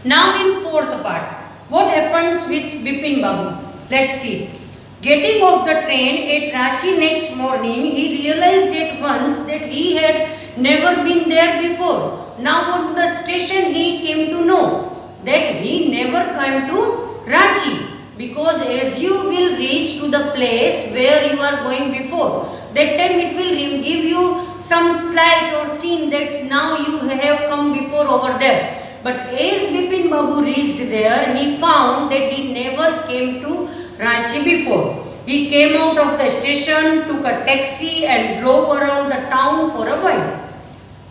Now in fourth part, what happens with Bipin Babu? Let's see. Getting off the train at Ranchi next morning, he realized at once that he had never been there before. Now on the station he came to know that he never came to Ranchi, because as you will reach to the place where you are going before, that time it will give you some slight or scene that now you have come before over there. But as Bipin Babu reached there, he found that he never came to Ranchi before. He came out of the station, took a taxi and drove around the town for a while.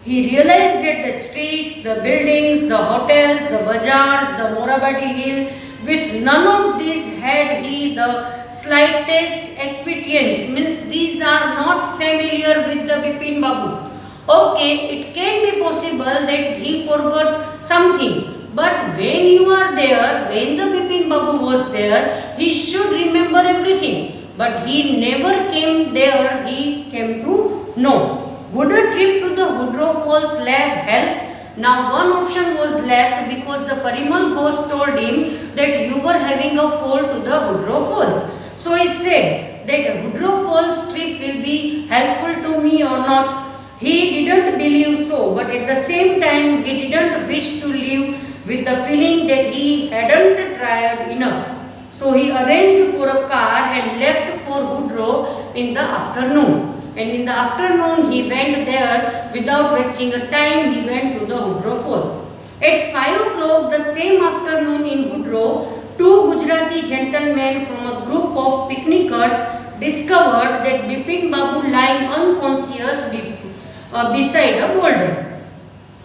He realized that the streets, the buildings, the hotels, the bazaars, the Morabadi hill, with none of these had he the slightest acquaintance, means these are not familiar with the Bipin Babu. Okay, it can be possible that he forgot something, but when you are there, when the Bipin Babu was there, he should remember everything. But he never came there, he came to know. Would a trip to the Woodrow Falls help? Now one option was left, because the Parimal ghost told him that you were having a fall to the Woodrow Falls. So he said that Woodrow Falls trip will be helpful to me or not. He didn't believe so, but at the same time he didn't wish to live with the feeling that he hadn't tried enough. So he arranged for a car and left for Woodrow in the afternoon. And in the afternoon he went there without wasting a time. He went to the Woodrow Falls. At 5 o'clock the same afternoon in Woodrow, two Gujarati gentlemen from a group of picnickers discovered that Bipin Babu lying unconscious beside a boulder.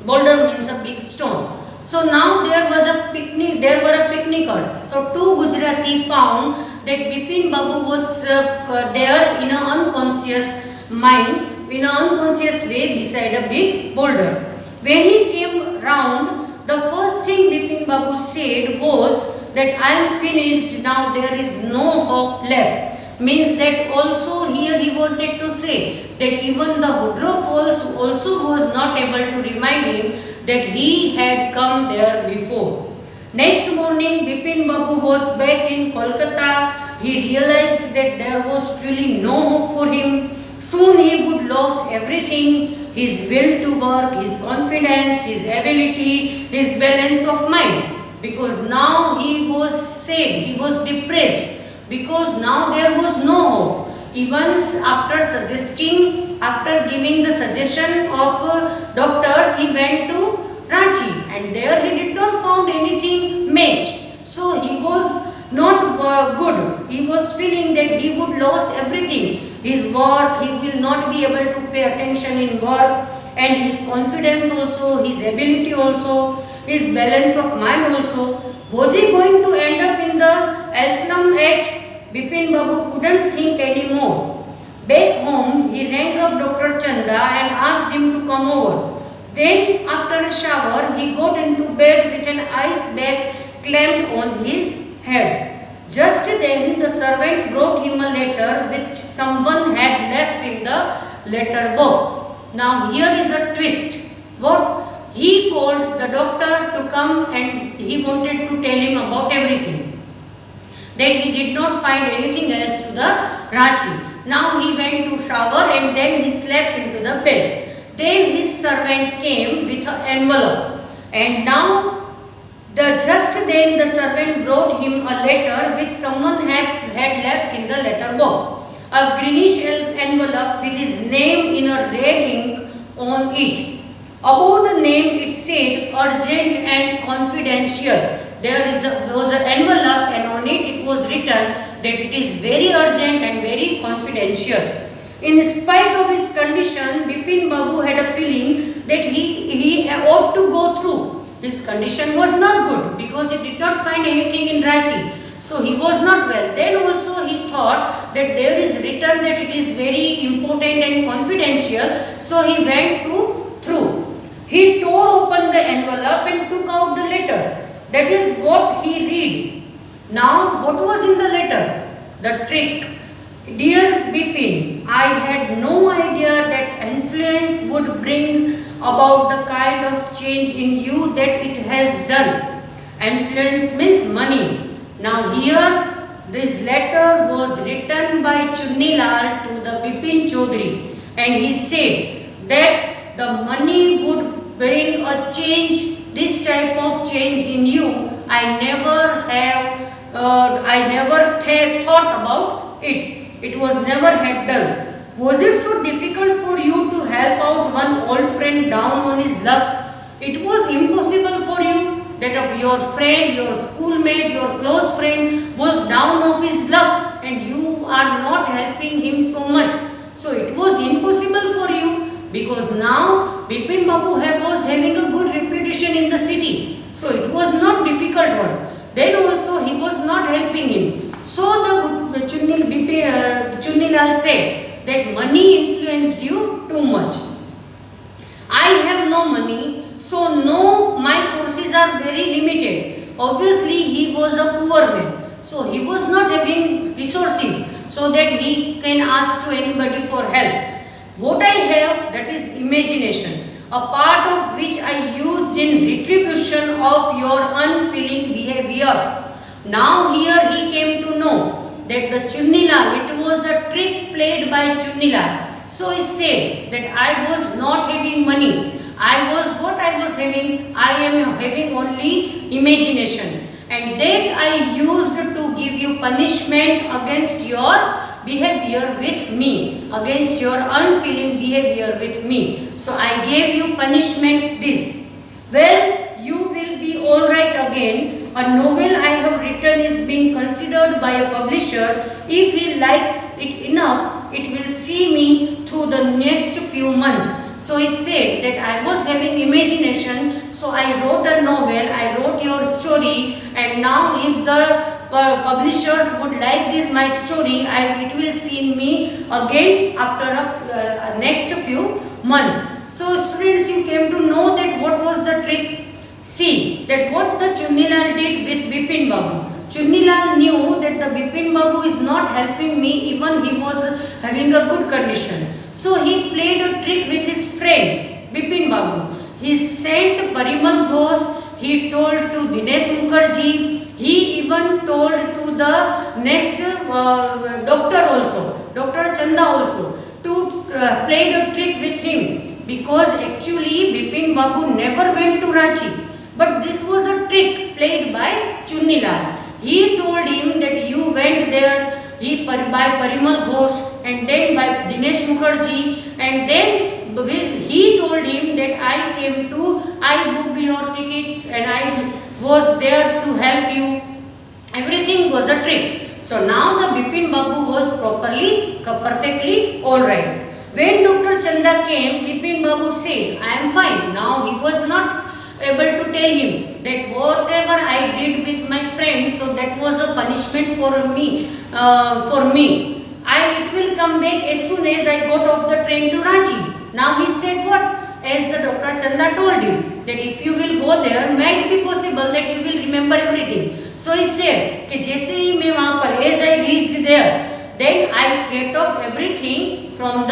Boulder means a big stone. So now there were a picnickers. So two Gujarati found that Bipin Babu was there in an unconscious way beside a big boulder. When he came round, the first thing Bipin Babu said was that I am finished, now there is no hope left. Means that also here he wanted to say that even the Woodrow Falls also was not able to remind him that he had come there before. Next morning Bipin Babu was back in Kolkata. He realized that there was truly no hope for him. Soon he would lose everything, his will to work, his confidence, his ability, his balance of mind. Because now he was sad, he was depressed, because now there was no hope. Even after giving the suggestion of doctors, he went to Ranchi and there he did not found anything match. So he was not good. He was feeling that he would lose everything. His work, he will not be able to pay attention in work, and his confidence also, his ability also, his balance of mind also. Was he going to end up in the asylum at? Bipin Babu couldn't think anymore. Back home, he rang up Dr. Chanda and asked him to come over. Then, after a shower, he got into bed with an ice bag clamped on his head. Just then, the servant brought him a letter which someone had left in the letter box. Now, here is a twist. What? He called the doctor to come and he wanted to tell him about everything. Then he did not find anything else to the Ranchi. Now he went to shower and then he slept into the bed. Then his servant came with an envelope, and now just then the servant brought him a letter which someone had left in the letter box. A greenish envelope with his name in a red ink on it. Above the name it said urgent and confidential. There was an envelope and on it was written that it is very urgent and very confidential. In spite of his condition, Bipin Babu had a feeling that he ought to go through. His condition was not good because he did not find anything in Ranchi. So he was not well. Then also he thought that there is written that it is very important and confidential. So he went through. He tore open the envelope and took out the letter. That is what he read. Now what was in the letter? The trick. Dear Bipin, I had no idea that influence would bring about the kind of change in you that it has done. Influence means money. Now here this letter was written by Chunnilal to the Bipin Chaudhary, and he said that the money would bring a change, this type of change in you. I never thought about it. It was never had done. Was it so difficult for you to help out one old friend down on his luck? It was impossible for you that of your friend, your schoolmate, your close friend was down of his luck and you are not helping him so much. So it was impossible for you, because now Bipin Babu was having a good reputation in the city. So it was not difficult one. Then also he was not helping him. So the Chunnilal said that money influenced you too much. I have no money, so no, my sources are very limited. Obviously he was a poor man, so he was not having resources so that he can ask to anybody for help. What I have, that is imagination, a part of which I used in retribution of your unfeeling behavior. Now here he came to know that the Chunnilal, it was a trick played by Chunnilal. So he said that I was not having money. What I was having, I am having only imagination. And that I used to give you punishment against your behavior with me, against your unfeeling behavior with me. So I gave you punishment this. Well, you will be alright again. A novel I have written is being considered by a publisher. If he likes it enough, it will see me through the next few months. So he said that I was having imagination, so I wrote a novel, I wrote your story, and now if the publishers would like this my story, it will see me again after next few months. So students, you came to know that what was the trick. See that what the Chunnilal did with Bipin Babu. Chunnilal knew that the Bipin Babu is not helping me even he was having a good condition. So he played a trick with his friend Bipin Babu. He sent Parimal Ghosh, he told to Dinesh Mukherjee, he even told to the next doctor also, Dr. Chanda also, to play the trick with him, because actually Bipin Babu never went to Ranchi. But this was a trick played by Chunnilal. He told him that you went there by Parimal Ghosh and then by Dinesh Mukherjee, and then he told him that I booked your tickets and I was there to help you. Everything was a trick. So now the Bipin Babu was perfectly alright. When Dr. Chanda came, Bipin Babu said, I am fine. Now he was not able to tell him that whatever I did with my friend, so that was a punishment for me. It will come back as soon as I got off the train to Ranchi. Now he said what? As the Dr. Chanda told him, that if you will go there, might be possible that you will remember everything. So he said, कि जैसे ही मैं वहाँ पर, as I reached there, then I get off everything from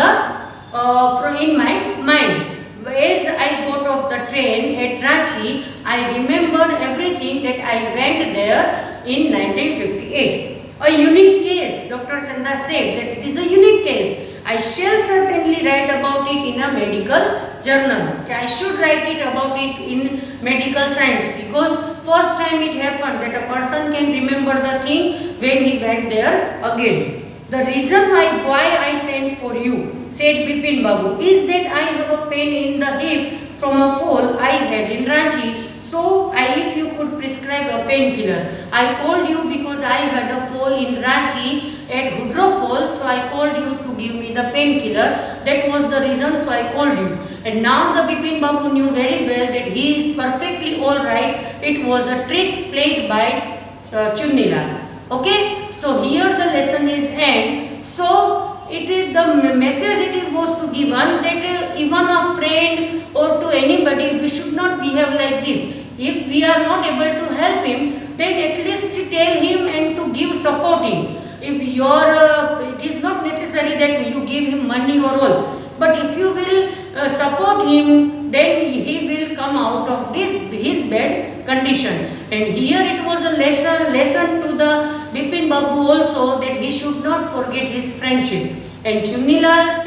in my mind. As I got off the train at Ranchi, I remembered everything that I went there in 1958. A unique case, Dr. Chanda said that it is a unique case. I shall certainly write about it in a medical journal. I should write it about it in medical science, because first time it happened that a person can remember the thing when he went there again. The reason why I sent for you, said Bipin Babu, is that I have a pain in the hip from a fall I had in Ranchi. So if you could prescribe a painkiller. I called you because I had a fall in Ranchi at Hudro Falls, so I called you to give me the painkiller. That was the reason, so I called you. And now the Bipin Babu knew very well that he is perfectly alright. It was a trick played by Chunnilal. Okay, so here the lesson is end. So it is the message it is was to give one, that even a friend or to anybody, we should not behave like this. If we are not able to help him, then at least tell him and to give support him. If it is not necessary that you give him money or all, but if you will support him, then he will come out of his bed condition. And here it was a lesson to the Bipin Babu also, that he should not forget his friendship. And Chunilal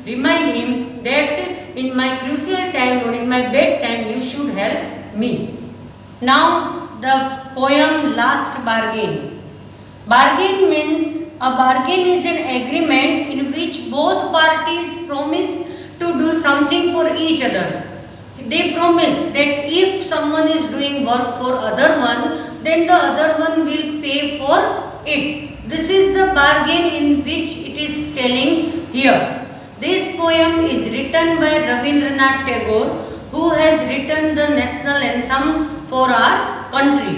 remind him that in my crucial time or in my bad time you should help me. Now the poem Last Bargain. Bargain means, a bargain is an agreement in which both parties promise to do something for each other. They promise that if someone is doing work for other one, then the other one will pay for it. This is the bargain in which it is telling here. This poem is written by Rabindranath Tagore, who has written the national anthem for our country.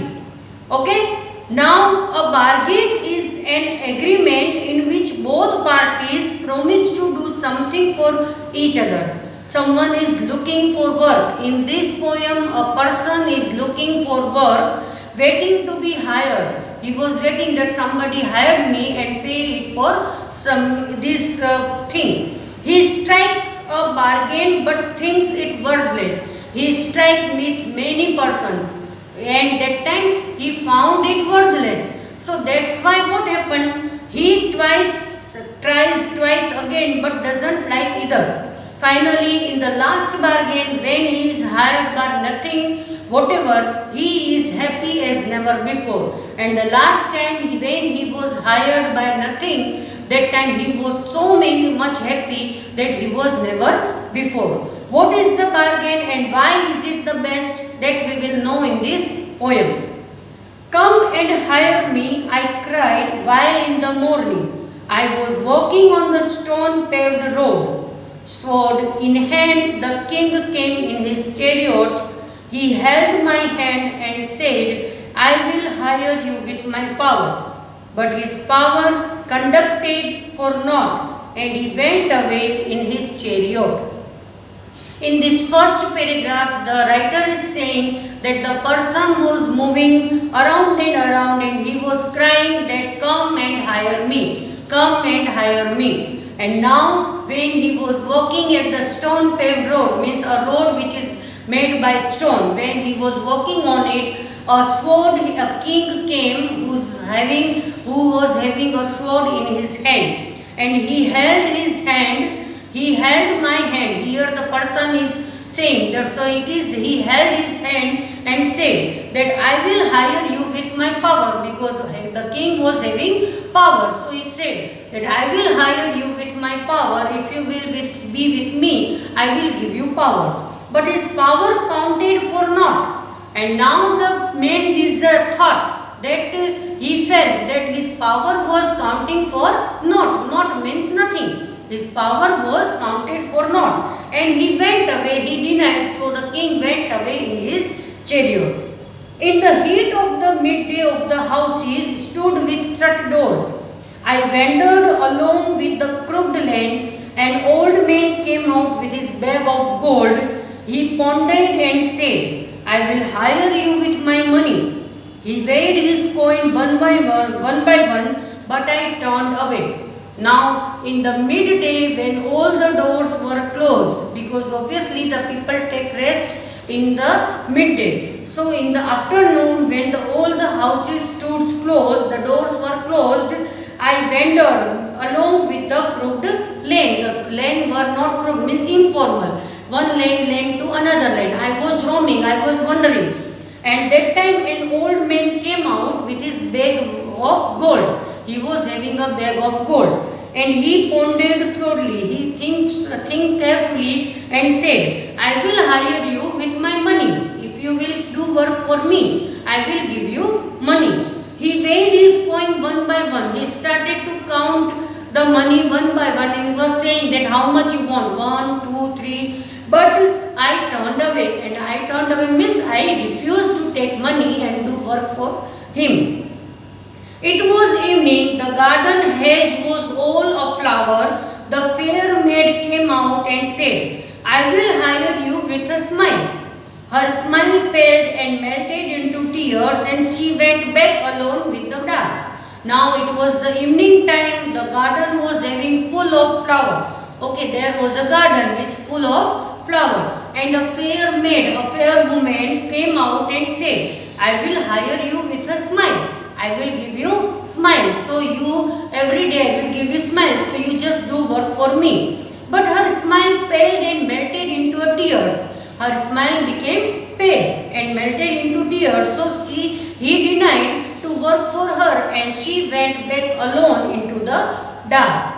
Okay? Now a bargain is an agreement in which both parties promise to do something for each other. Someone is looking for work. In this poem, a person is looking for work, waiting to be hired. He was waiting that somebody hired me and pay it for this thing. He strikes a bargain but thinks it worthless. He strikes with many persons, and that time he found it worthless. So that's why what happened? He tries twice again but doesn't like either. Finally, in the last bargain, when he is hired by nothing, whatever, he is happy as never before. And the last time when he was hired by nothing, that time he was so much happy that he was never before. What is the bargain and why is it the best? That we will know in this poem. Come and hire me, I cried while in the morning. I was walking on the stone paved road. Sword in hand, the king came in his chariot. He held my hand and said, I will hire you with my power. But his power conducted for naught, and he went away in his chariot. In this first paragraph, the writer is saying that the person was moving around and he was crying that come and hire me, come and hire me. And now when he was walking at the stone paved road, means a road which is made by stone, when he was walking on it, a king came who was having a sword in his hand, and he held my hand. Here the person is saying that, so it is, he held his hand and said that I will hire you with my power, because the king was having power. So he said that I will hire you with my power. If you will be with me, I will give you power. But his power counted for naught. And now the man thought that he felt that his power was counting for naught. Naught means nothing. His power was counted for naught. And he went away, he denied. So the king went away in his chariot. In the heat of the midday of the houses stood with shut doors. I wandered along with the crooked lane. An old man came out with his bag of gold. He pondered and said, I will hire you with my money. He weighed his coin one by one, but I turned away. Now, in the midday, when all the doors were closed, because obviously the people take rest in the midday. So, in the afternoon, when all the houses stood closed, the doors were closed, I wandered along with the crooked lane. The lane were not crooked, means informal. One lane to another lane. I was roaming, I was wandering. And that time an old man came out with his bag of gold. He was having a bag of gold. And he pondered slowly. He think carefully and said, I will hire you with my money. If you will do work for me, I will give you money. He weighed his coin one by one. He started to count the money one by one and he was saying that how much you want. 1, 2, 3. But I turned away, and I turned away means I refused to take money and do work for him. It was evening, the garden hedge was all aflower. The fair maid came out and said, I will hire you with a smile. Her smile paled and melted into tears, and she went back alone with the dark. Now it was the evening time, the garden was having full of flower. Okay, there was a garden which full of flower, and a fair maid, a fair woman came out and said, I will hire you with a smile. I will give you smile. So you, every day I will give you smile. So you just do work for me. But her smile paled and melted into tears. Her smile became pale and melted into tears. So he denied to work for her and she went back alone into the dark.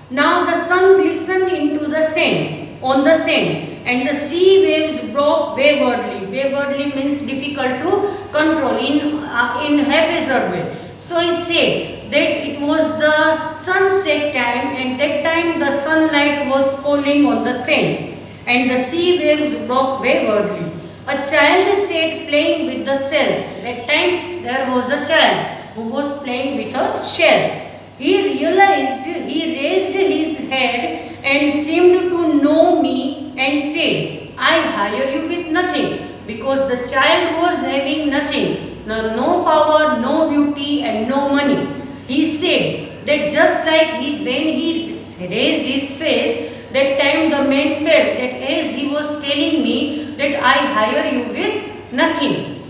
Now the sun glistened into the sand, on the sand, and the sea waves broke waywardly. Waywardly means difficult to control in haphazard way. So he said that it was the sunset time, and that time the sunlight was falling on the sand, and the sea waves broke waywardly. A child sat playing with the shells. That time there was a child who was playing with a shell. He realized, he raised his head and seemed to know me and said, I hire you with nothing, because the child was having nothing, no power, no beauty and no money. He said that just like when he raised his face, that time the man felt that as he was telling me that I hire you with nothing.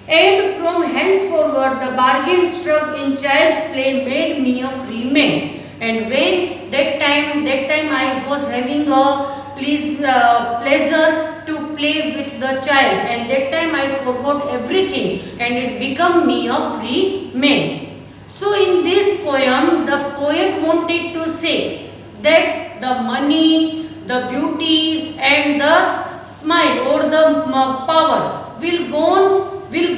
And from henceforward the bargain struck in child's play made me a free man. And when that time I was having a pleasure to play with the child, and that time I forgot everything and it became me a free man. So in this poem, the poet wanted to say that the money, the beauty and the smile or the power will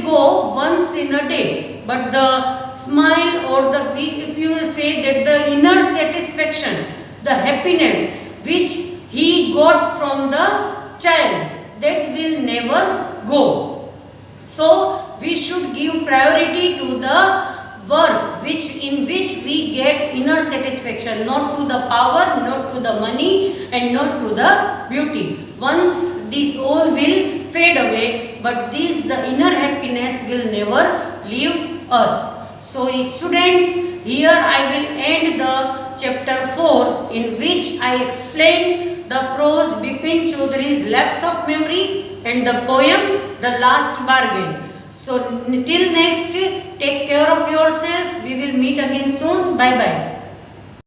go once in a day, but the smile or the, if you say that the inner satisfaction, the happiness which he got from the child, that will never go. So we should give priority to the work in which we get inner satisfaction, not to the power, not to the money and not to the beauty. Once these all will fade away, but the inner happiness will never leave us. So students, here I will end the chapter 4, in which I explained the prose Bipin Chaudhary's Lapse of Memory and the poem The Last Bargain. So till next, take care of yourself. We will meet again soon. Bye bye.